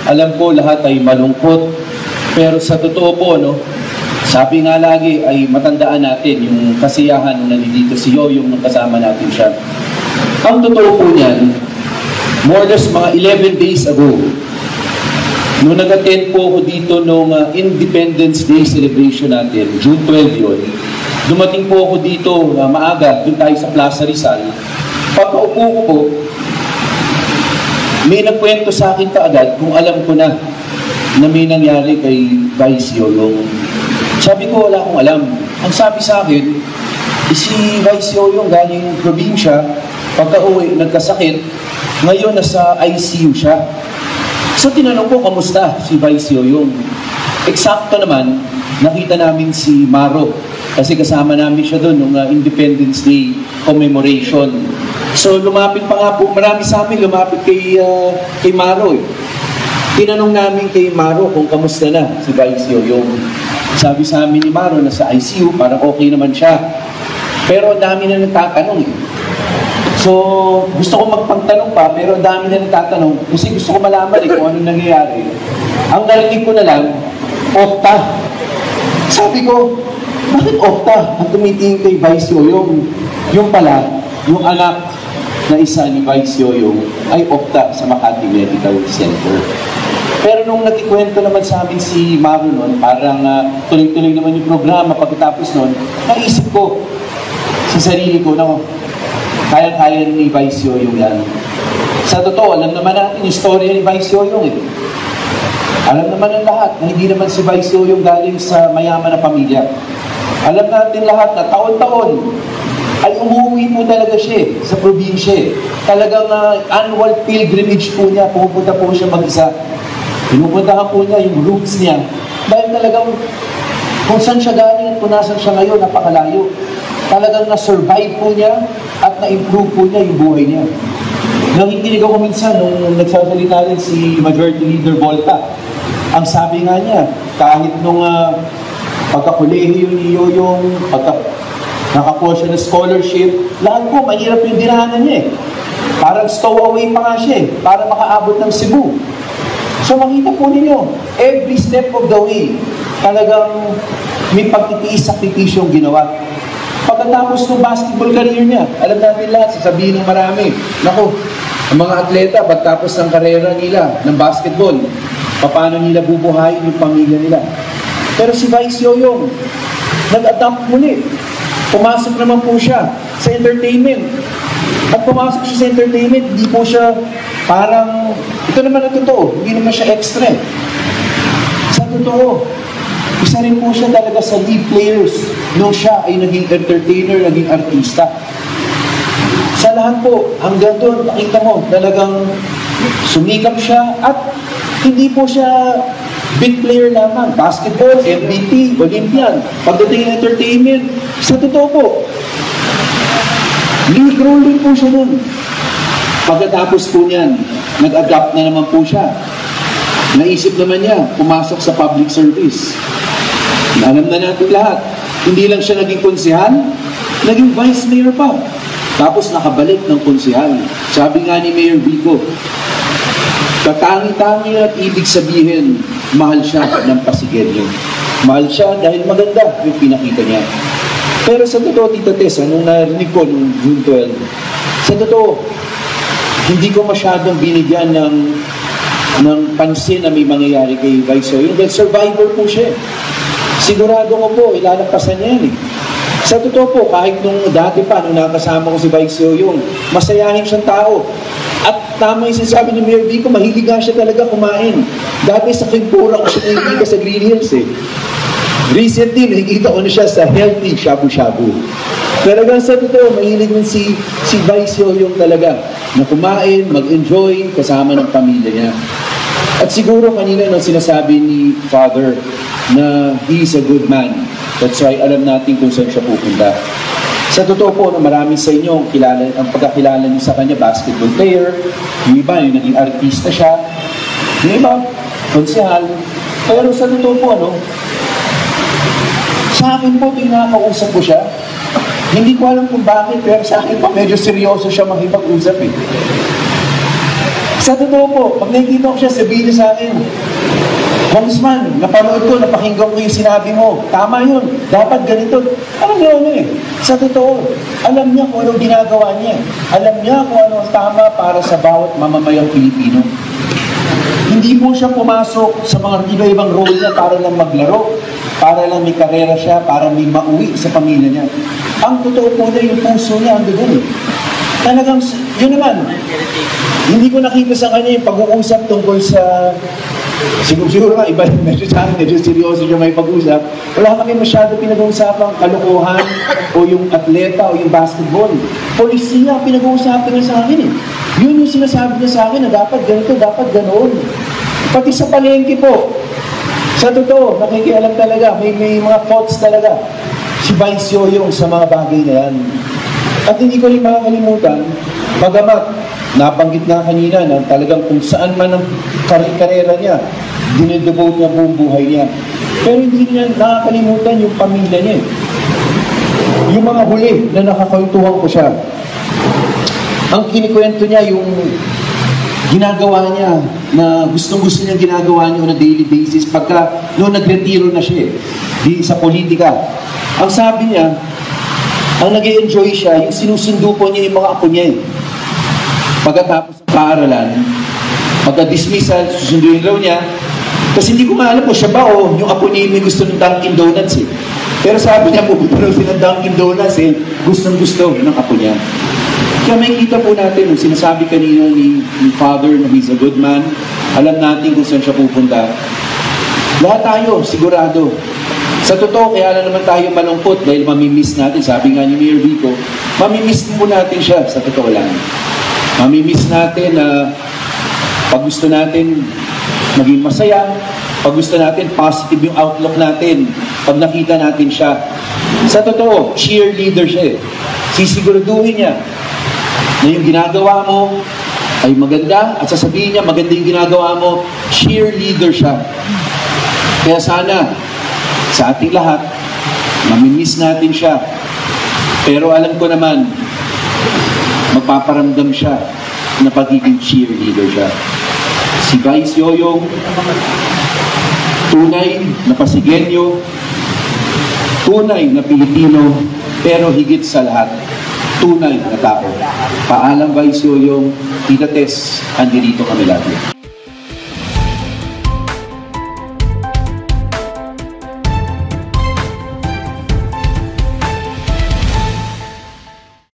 Alam ko lahat ay malungkot, pero sa totoo po, no, sabi nga lagi ay matandaan natin yung kasiyahan nung nandito si Yoyong nung kasama natin siya. Ang totoo po niyan, more or less mga 11 days ago, nung nag-attend po ako dito nung Independence Day celebration natin, June 12 yun, dumating po ako dito maaga, dun tayo sa Plaza Rizal. Pagkaupo ko po, may nagkwento sa akin kaagad kung alam ko na may nangyari kay Vice Yoyong. Sabi ko, wala akong alam. Ang sabi sa akin, si Vice Yoyong galing probinsya, pagka-uwi, nagkasakit, ngayon nasa ICU siya. So tinanong ko, kamusta si Vice Yoyong? Eksakto naman, nakita namin si Maro. Kasi kasama namin siya doon nung Independence Day commemoration. So lumapit pa nga po, marami sa amin lumapit kay Maro. Tinanong namin kay Maro kung kamusta na si Vice Yoyong. Sabi sa amin ni Maro na sa ICU, parang okay naman siya. Pero ang dami na nagtatanong eh. So, gusto ko magpagtanong pa, pero ang dami na nagtatanong kasi gusto ko malaman kung ano nangyayari. Ang narinig ko na lang, Opta. Sabi ko, bakit Opta ang tumitingin kay Vice Yoyong? Yung pala, yung anak na isa ni Vice Yoyong ay Opta sa Makati Medical Center. Pero nung nagkikwento naman sa amin si Maro noon, parang tuloy-tuloy naman yung programa pagkatapos noon, naisip ko sa sarili ko na kaya-kaya ni Vice Yoyong yan. Sa totoo, alam naman natin yung storya ni Vice Yoyong eh. Alam naman ng lahat na hindi naman si Vice Yoyong galing sa mayaman na pamilya. Alam natin lahat na taon-taon ay umuwi po talaga siya sa probinsya. Talagang annual pilgrimage po niya, pupunta po siya mag-isa. Pinupuntahan po niya yung roots niya. Dahil talagang kung saan siya galing at kung nasan siya ngayon, napakalayo. Talagang na-survive po niya at na-improve po niya yung buhay niya. Nakikinig ako minsan nung nagsasalita rin si Majority Leader Volta. Ang sabi nga niya, kahit nung pagkakolehiyo ni Yoyong, nakakuha siya ng scholarship, lahat po, mahirap yung dinahanan niya eh. Parang stowaway pa nga siya eh, para makaabot ng Cebu. So makita po ninyo, every step of the way, talagang may pagtitiis-sakripisyong ginawa. Pagkatapos ng basketball career niya, alam natin lahat, sasabihin ng marami, naku, ang mga atleta, pagtapos ng karera nila, ng basketball, paano nila bubuhayin yung pamilya nila. Pero si Vice Yoyong, nag-adapt muli. Pumasok naman po siya sa entertainment. At pumasok siya sa entertainment, hindi po siya parang, ito naman ang totoo, hindi naman siya extra. Sa totoo, isa rin po siya talaga sa lead players nung siya ay naging entertainer, naging artista. Sa lahat po, hanggang doon, nakita mo, talagang sumikap siya at hindi po siya big player lamang. Basketball, MVP, Olympian, pagdating ng entertainment, sa totoo po, lead role din po siya nun. Pagkatapos po niyan, nag-adapt na naman po siya. Naisip naman niya, pumasok sa public service. Alam na natin lahat, hindi lang siya naging konsehal, naging vice mayor pa. Tapos nakabalik ng konsehal. Sabi nga ni Mayor Vico, katangi-tangi at ibig sabihin, mahal siya ng Pasigenyo. Mahal siya dahil maganda yung pinakita niya. Pero sa totoo, Tita Tessa, nung narinig ko nung June 12, sa totoo, hindi ko masyadong binigyan ng pansin na may mangyayari kay Vice Yoyong. Dahil survivor po siya. Sigurado ko po, ilalagpasan niya yan eh. Sa totoo po, kahit nung dati pa, nung nakasama ko si Vice Yoyong, masayahin siyang tao. At tama yung sinasabi ni Mayor Vico, mahilig siya talaga kumain. Dati sa Kigpura ko siya nahilig sa Green Hills eh. Recently, nakikita ko na siya sa healthy shabu-shabu. Talagang sa totoo, mahilig din si Vice Yoyong talaga na kumain, mag-enjoy, kasama ng pamilya niya. At siguro kanina nang sinasabi ni Father na he's a good man. That's why alam natin kung saan siya pupunta. Sa totoo po, marami sa inyo, ang pagkakilala niyo sa kanya, basketball player, yung iba, yung naging artista siya, yung iba, konsehal. Pero sa totoo po, sa akin po, pinakausap ko siya, hindi ko alam kung bakit, pero sa akin po, medyo seryoso siya makipag-usap eh. Sa totoo po, pag nakikita ko siya, sabihin niya sa akin, Congressman, napanood ko, napakinggan ko yung sinabi mo. Tama yun. Dapat ganito. Alam niyo ano eh. Sa totoo, alam niya kung anong ginagawa niya. Alam niya kung ano ang tama para sa bawat mamamayang Pilipino. Hindi po siya pumasok sa mga iba-ibang role niya para lang maglaro, para lang may karera siya, para may mauwi sa pamilya niya. Ang totoo po niya, yung puso niya, ando doon eh. Talagang, yun naman, hindi ko nakita sa kanya yung pag-uusap tungkol sa, siguro nga, iba yung medyo sa akin, medyo seryoso siya may pag-usap. Wala kami masyado pinag-uusapang kalokohan o yung atleta o yung basketball. Polisiya, pinag-uusapan niya sa akin eh. Yun yung sinasabi niya sa akin na dapat ganito, dapat ganoon. Pati sa palengke po, sa totoo, nakikialam talaga, may mga thoughts talaga. Si Vice Yoyong sa mga bagay na yan. At hindi ko rin makakalimutan, bagamat nabanggit nga kanina na talagang kung saan man ang karera niya, dinidevote niya buong buhay niya. Pero hindi niya nakakalimutan yung pamilya niya. Yung mga huli na nakakwentuhan ko siya, ang kinikwento niya yung ginagawa niya na gustong-gusto niya ginagawa niya on a daily basis pagka noong nagretiro na siya di sa politika. Ang sabi niya, ang nag-e-enjoy siya, yung sinusundo po niya yung mga apo niya. Pagkatapos ng paaralan, pagka-dismissal, susunduin raw niya. Kasi hindi ko maalam po siya ba o yung apo niya may gusto ng Dunkin Donuts eh. Pero sabi niya, pupunta raw siya ng Dunkin Donuts eh. Gustong-gusto ng apo niya. Kaya may kita po natin, yung sinasabi kanina ni Father na he's a good man, alam natin kung saan siya pupunta. Lahat tayo, sigurado. Sa totoo, kaya na naman tayo malungkot dahil mamimiss natin. Sabi nga ni Mayor Vico, mamimiss po natin siya, sa totoo lang. Mamimiss natin na pag gusto natin maging masaya, pag gusto natin positive yung outlook natin, pag nakita natin siya. Sa totoo, cheerleader siya eh. Sisiguraduhin niya na yung ginagawa mo ay maganda at sasabihin niya maganda yung ginagawa mo, cheerleader siya. Kaya sana, sa ating lahat, mamimiss natin siya. Pero alam ko naman, magpaparamdam siya na pagiging cheerleader siya. Si Vice Yoyong, tunay na Pasigueño, tunay na Pilipino, pero higit sa lahat, tunay na tao. Paalam Vice Yoyong, Tita Tess, andito kami lagi.